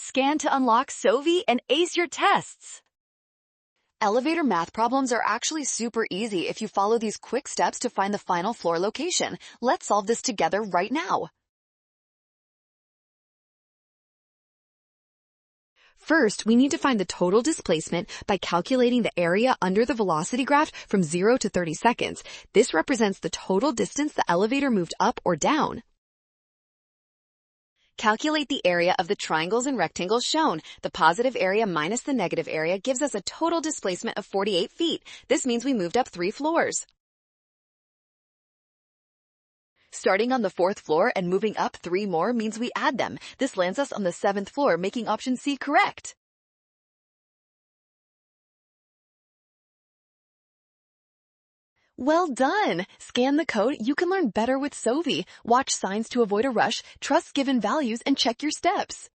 Scan to unlock Sovi and ace your tests. Elevator math problems are actually super easy if you follow these quick steps to find the final floor location. Let's solve this together right now. First, we need to find the total displacement by calculating the area under the velocity graph from 0 to 30 seconds. This represents the total distance the elevator moved up or down. Calculate the area of the triangles and rectangles shown. The positive area minus the negative area gives us a total displacement of 48 feet. This means we moved up 3 floors. Starting on the 4th floor and moving up 3 more means we add them. This lands us on the 7th floor, making option C correct. Well done! Scan the code. You can learn better with Sovi. Watch signs to avoid a rush, trust given values, and check your steps.